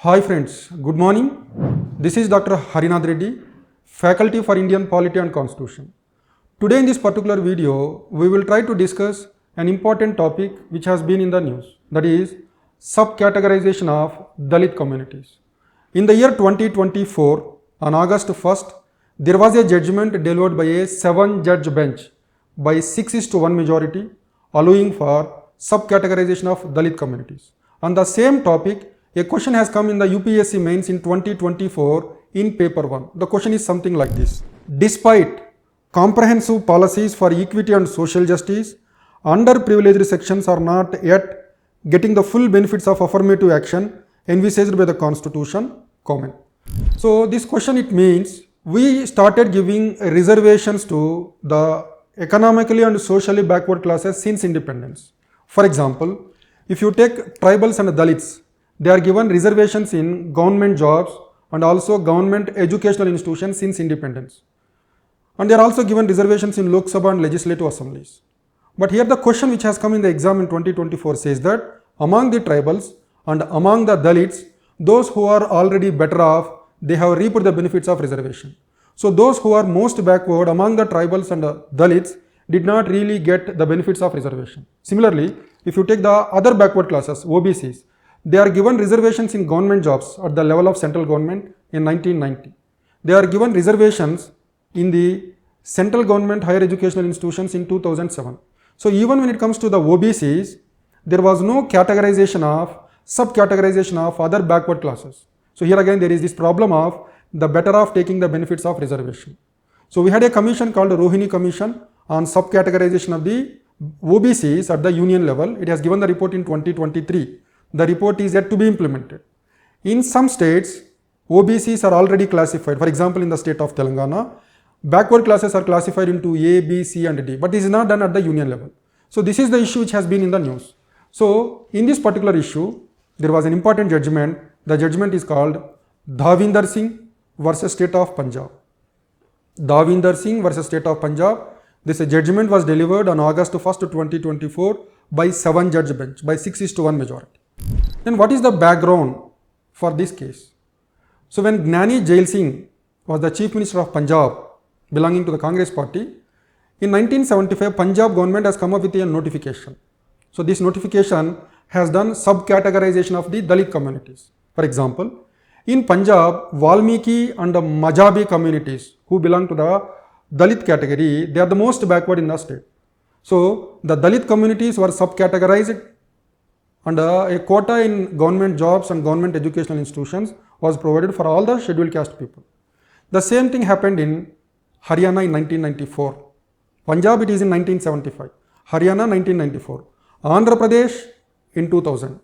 Hi friends, good morning. This is Dr. Reddy, Faculty for Indian Polity and Constitution. Today in this particular video, we will try to discuss an important topic which has been in the news, that is subcategorization of Dalit communities. In the year 2024, on August 1st, there was a judgment delivered by a 7-judge bench by 6:1 majority, allowing for subcategorization of Dalit communities. On the same topic, a question has come in the UPSC mains in 2024 in paper 1. The question is something like this. Despite comprehensive policies for equity and social justice, underprivileged sections are not yet getting the full benefits of affirmative action envisaged by the Constitution. Comment. So this question, it means we started giving reservations to the economically and socially backward classes since independence. For example, if you take tribals and Dalits, they are given reservations in government jobs and also government educational institutions since independence. And they are also given reservations in Lok Sabha and legislative assemblies. But here the question which has come in the exam in 2024 says that among the tribals and among the Dalits, those who are already better off, they have reaped the benefits of reservation. So those who are most backward among the tribals and Dalits did not really get the benefits of reservation. Similarly, if you take the other backward classes, OBCs, they are given reservations in government jobs at the level of central government in 1990. They are given reservations in the central government higher educational institutions in 2007. So even when it comes to the OBCs, there was no categorization of, subcategorization of other backward classes. So here again there is this problem of the better off taking the benefits of reservation. So we had a commission called the Rohini Commission on subcategorization of the OBCs at the union level. It has given the report in 2023. The report is yet to be implemented. In some states, OBCs are already classified. For example, in the state of Telangana, backward classes are classified into A, B, C and D, but this is not done at the union level. So this is the issue which has been in the news. So in this particular issue, there was an important judgment. The judgment is called Davinder Singh versus State of Punjab. Davinder Singh versus State of Punjab. This judgment was delivered on August 1st, 2024 by 7-judge bench by 6:1 majority. Then what is the background for this case? So when Gnani Jail Singh was the Chief Minister of Punjab belonging to the Congress party, in 1975 Punjab government has come up with a notification. So this notification has done subcategorization of the Dalit communities. For example, in Punjab, Valmiki and the Majabi communities who belong to the Dalit category, they are the most backward in the state. So the Dalit communities were subcategorized and a quota in government jobs and government educational institutions was provided for all the scheduled caste people. The same thing happened in Haryana in 1994. Punjab it is in 1975. Haryana 1994. Andhra Pradesh in 2000.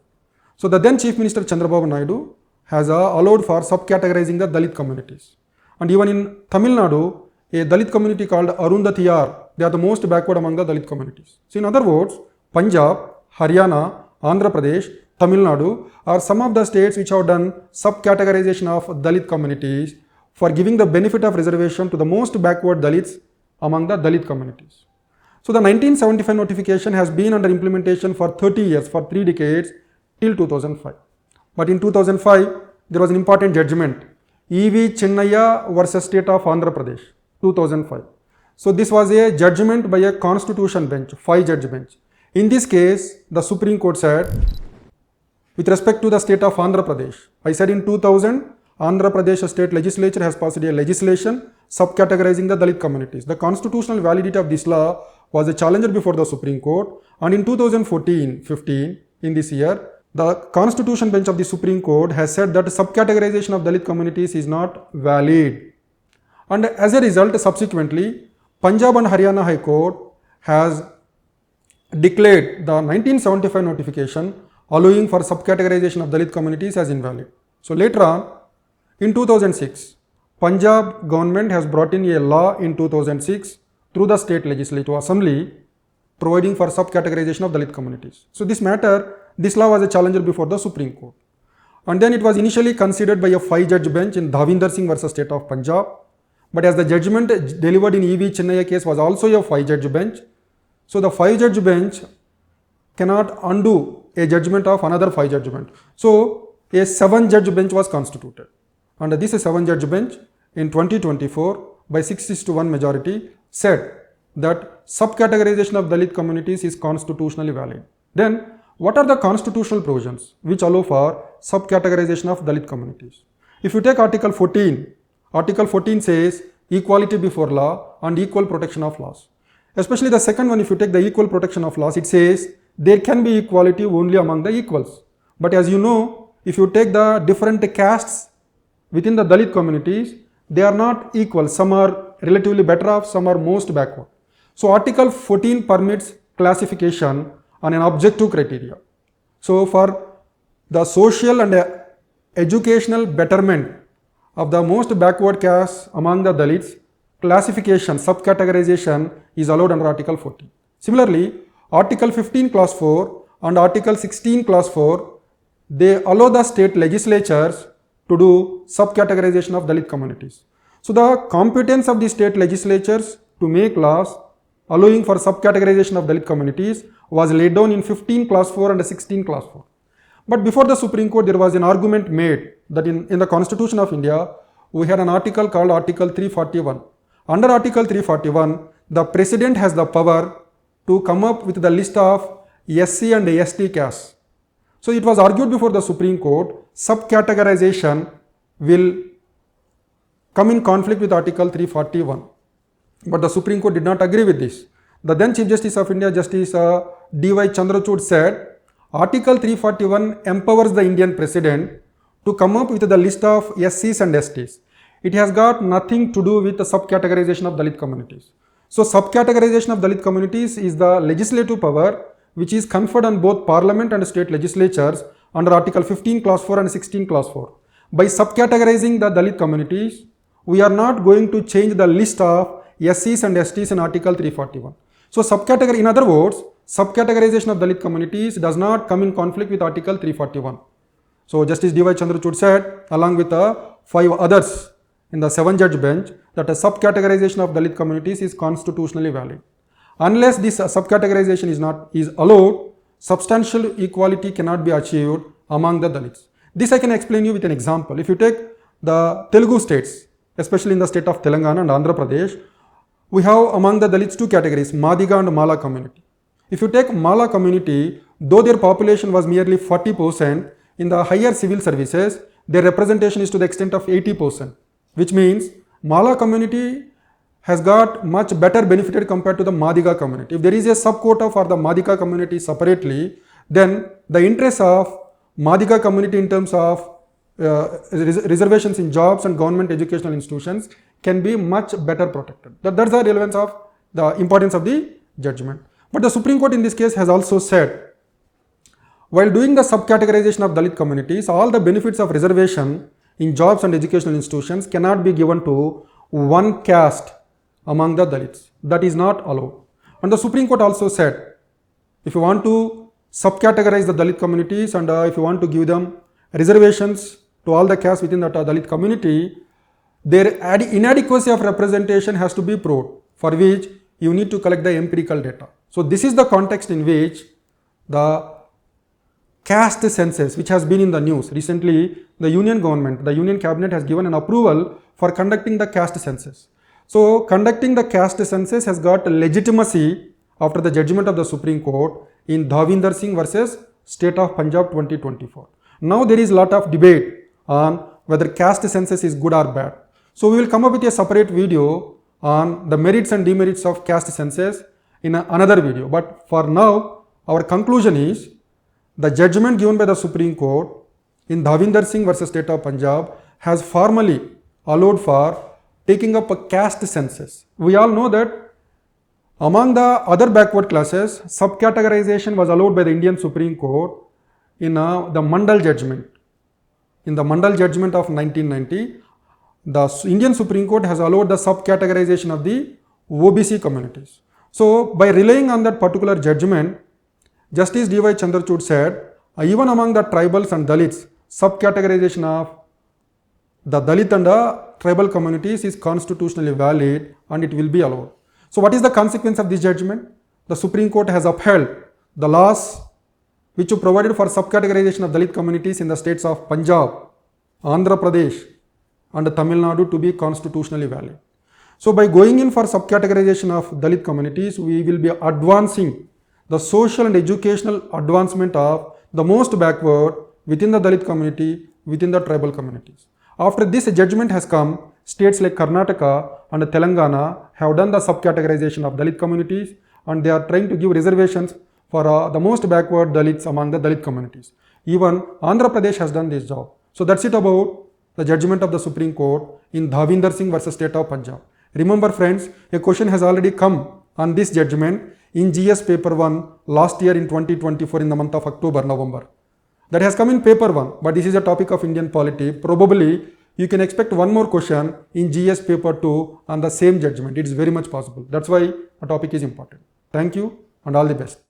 So the then Chief Minister Chandrababu Naidu has allowed for subcategorizing the Dalit communities. And even in Tamil Nadu, a Dalit community called Arundhatiyar, they are the most backward among the Dalit communities. So in other words, Punjab, Haryana, Andhra Pradesh, Tamil Nadu are some of the states which have done subcategorization of Dalit communities for giving the benefit of reservation to the most backward Dalits among the Dalit communities. So the 1975 notification has been under implementation for 30 years, for 3 decades till 2005. But in 2005, there was an important judgment, E.V. Chinnaya versus State of Andhra Pradesh, 2005. So this was a judgment by a constitution bench, 5-judge bench. In this case, the Supreme Court said, with respect to the state of Andhra Pradesh, I said in 2000, Andhra Pradesh state legislature has passed a legislation subcategorizing the Dalit communities. The constitutional validity of this law was a challenger before the Supreme Court, and in 2014-15, in this year, the constitution bench of the Supreme Court has said that subcategorization of Dalit communities is not valid. And as a result, subsequently, Punjab and Haryana High Court has declared the 1975 notification allowing for subcategorization of Dalit communities as invalid. So later on, in 2006, Punjab government has brought in a law in 2006 through the state legislative assembly providing for subcategorization of Dalit communities. So this law was a challenger before the Supreme Court. And then it was initially considered by a 5-judge bench in Davinder Singh versus State of Punjab. But as the judgment delivered in E.V. Chinnaya case was also a 5-judge bench, so the 5-judge bench cannot undo a judgment of another 5 judgment. So a 7-judge bench was constituted. And this 7-judge bench in 2024 by 6:1 majority said that subcategorization of Dalit communities is constitutionally valid. Then what are the constitutional provisions which allow for subcategorization of Dalit communities? If you take Article 14, Article 14 says equality before law and equal protection of laws. Especially the second one, if you take the equal protection of laws, it says there can be equality only among the equals. But as you know, if you take the different castes within the Dalit communities, they are not equal. Some are relatively better off, some are most backward. So Article 14 permits classification on an objective criteria. So for the social and educational betterment of the most backward castes among the Dalits, classification, subcategorization is allowed under Article 14. Similarly, Article 15 clause 4 and Article 16 clause 4, they allow the state legislatures to do subcategorization of Dalit communities. So the competence of the state legislatures to make laws allowing for subcategorization of Dalit communities was laid down in 15 clause 4 and 16 clause 4. But before the Supreme Court, there was an argument made that in the Constitution of India, we had an article called Article 341. Under Article 341, the President has the power to come up with the list of SC and ST castes. So it was argued before the Supreme Court, subcategorization will come in conflict with Article 341. But the Supreme Court did not agree with this. The then Chief Justice of India, Justice D.Y. Chandrachud said, Article 341 empowers the Indian President to come up with the list of SCs and STs. It has got nothing to do with the subcategorization of Dalit communities. So subcategorization of Dalit communities is the legislative power which is conferred on both Parliament and state legislatures under Article 15 clause 4 and 16 clause 4. By subcategorizing the Dalit communities, we are not going to change the list of SCs and STs in Article 341. So subcategory, in other words, subcategorization of Dalit communities does not come in conflict with Article 341. So Justice D.Y. Chandrachud said, along with 5 others in the 7-judge bench, that a subcategorization of Dalit communities is constitutionally valid. Unless this subcategorization is allowed, substantial equality cannot be achieved among the Dalits. This I can explain you with an example. If you take the Telugu states, especially in the state of Telangana and Andhra Pradesh, we have among the Dalits 2 categories, Madiga and Mala community. If you take Mala community, though their population was merely 40%, in the higher civil services, their representation is to the extent of 80%, which means Mala community has got much better benefited compared to the Madiga community. If there is a sub-quota for the Madiga community separately, then the interests of Madiga community in terms of reservations in jobs and government educational institutions can be much better protected. That's the relevance of the importance of the judgment. But the Supreme Court in this case has also said, while doing the subcategorization of Dalit communities, all the benefits of reservation in jobs and educational institutions cannot be given to one caste among the Dalits. That is not allowed. And the Supreme Court also said, if you want to subcategorize the Dalit communities and if you want to give them reservations to all the castes within the Dalit community, their inadequacy of representation has to be proved, for which you need to collect the empirical data. So this is the context in which the caste census, which has been in the news recently, the union government, the union cabinet has given an approval for conducting the caste census. So conducting the caste census has got legitimacy after the judgment of the Supreme Court in Davinder Singh versus State of Punjab 2024. Now there is a lot of debate on whether caste census is good or bad. So we will come up with a separate video on the merits and demerits of caste census in another video. But for now, our conclusion is the judgment given by the Supreme Court in Davinder Singh versus State of Punjab has formally allowed for taking up a caste census. We all know that among the other backward classes, subcategorization was allowed by the Indian Supreme Court in the Mandal judgment. In the Mandal judgment of 1990, the Indian Supreme Court has allowed the subcategorization of the OBC communities. So by relying on that particular judgment, Justice D.Y. Chandrachud said, even among the tribals and Dalits, subcategorization of the Dalit and the tribal communities is constitutionally valid and it will be allowed. So what is the consequence of this judgment? The Supreme Court has upheld the laws which provided for subcategorization of Dalit communities in the states of Punjab, Andhra Pradesh and Tamil Nadu to be constitutionally valid. So by going in for subcategorization of Dalit communities, we will be advancing the social and educational advancement of the most backward within the Dalit community, within the tribal communities. After this judgment has come, states like Karnataka and Telangana have done the subcategorization of Dalit communities, and they are trying to give reservations for the most backward Dalits among the Dalit communities. Even Andhra Pradesh has done this job. So that's it about the judgment of the Supreme Court in Davinder Singh versus State of Punjab. Remember friends, a question has already come on this judgment in GS paper 1 last year in 2024 in the month of October, November. That has come in paper 1, but this is a topic of Indian polity. Probably you can expect one more question in GS paper 2 on the same judgment. It is very much possible. That's why a topic is important. Thank you and all the best.